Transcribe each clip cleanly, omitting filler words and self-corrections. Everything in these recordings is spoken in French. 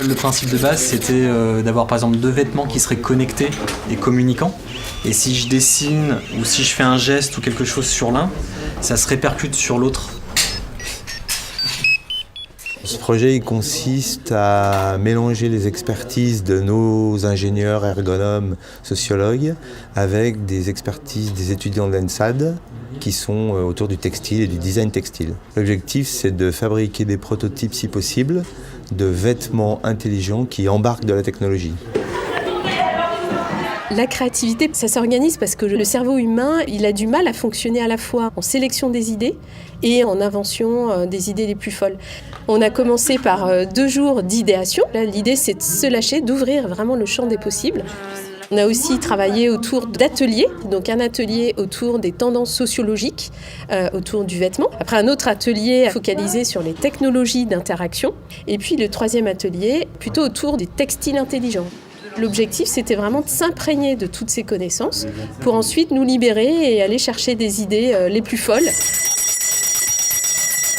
Le principe de base, c'était d'avoir par exemple 2 vêtements qui seraient connectés et communicants. Et si je dessine ou si je fais un geste ou quelque chose sur l'un, ça se répercute sur l'autre. Ce projet il consiste à mélanger les expertises de nos ingénieurs, ergonomes, sociologues avec des expertises des étudiants de l'ENSAD qui sont autour du textile et du design textile. L'objectif, c'est de fabriquer des prototypes, si possible, de vêtements intelligents qui embarquent de la technologie. La créativité, ça s'organise parce que le cerveau humain, il a du mal à fonctionner à la fois en sélection des idées et en invention des idées les plus folles. On a commencé par 2 jours d'idéation. Là, l'idée, c'est de se lâcher, d'ouvrir vraiment le champ des possibles. On a aussi travaillé autour d'ateliers, donc un atelier autour des tendances sociologiques, autour du vêtement. Après, un autre atelier focalisé sur les technologies d'interaction. Et puis le 3e atelier, plutôt autour des textiles intelligents. L'objectif, c'était vraiment de s'imprégner de toutes ces connaissances pour ensuite nous libérer et aller chercher des idées les plus folles.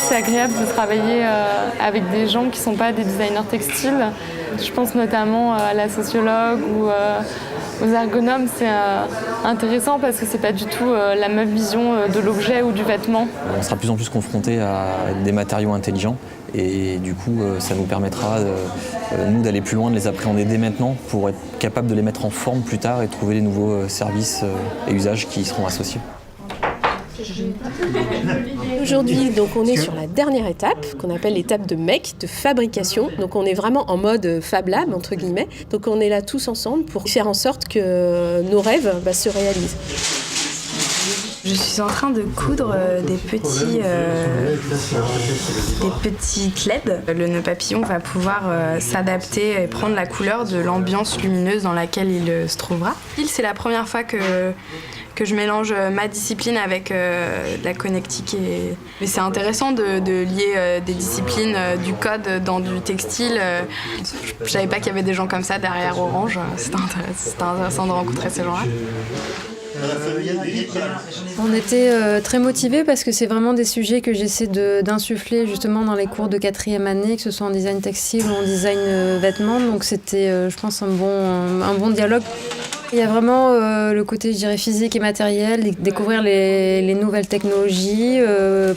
C'est agréable de travailler avec des gens qui ne sont pas des designers textiles. Je pense notamment à la sociologue ou aux ergonomes. C'est intéressant parce que ce n'est pas du tout la même vision de l'objet ou du vêtement. On sera de plus en plus confronté à des matériaux intelligents et du coup ça nous permettra nous d'aller plus loin, de les appréhender dès maintenant pour être capable de les mettre en forme plus tard et trouver les nouveaux services et usages qui y seront associés. Aujourd'hui, donc, on est sur la dernière étape, qu'on appelle l'étape de make, de fabrication. Donc on est vraiment en mode Fab Lab, entre guillemets. Donc on est là tous ensemble pour faire en sorte que nos rêves se réalisent. Je suis en train de coudre des petites LED. Le nœud papillon va pouvoir s'adapter et prendre la couleur de l'ambiance lumineuse dans laquelle il se trouvera. C'est la première fois que je mélange ma discipline avec la connectique. Mais c'est intéressant de lier des disciplines du code dans du textile. Je savais pas qu'il y avait des gens comme ça derrière Orange. C'était intéressant de rencontrer ces gens-là. On était très motivés parce que c'est vraiment des sujets que j'essaie d'insuffler justement dans les cours de 4e année, que ce soit en design textile ou en design vêtements. Donc c'était, je pense, un bon dialogue. Il y a vraiment le côté, je dirais, physique et matériel, découvrir les nouvelles technologies,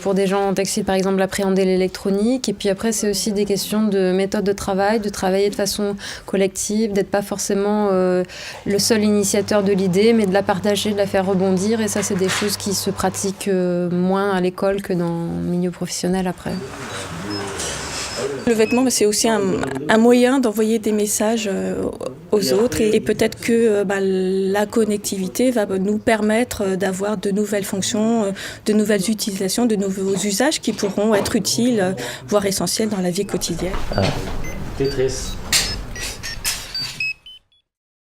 pour des gens en textile par exemple, appréhender l'électronique. Et puis après, c'est aussi des questions de méthode de travail, de travailler de façon collective, d'être pas forcément le seul initiateur de l'idée, mais de la partager, de la faire rebondir. Et ça, c'est des choses qui se pratiquent moins à l'école que dans le milieu professionnel après. Le vêtement, c'est aussi un moyen d'envoyer des messages aux autres et peut-être que la connectivité va nous permettre d'avoir de nouvelles fonctions, de nouvelles utilisations, de nouveaux usages qui pourront être utiles, voire essentiels dans la vie quotidienne. Tetris.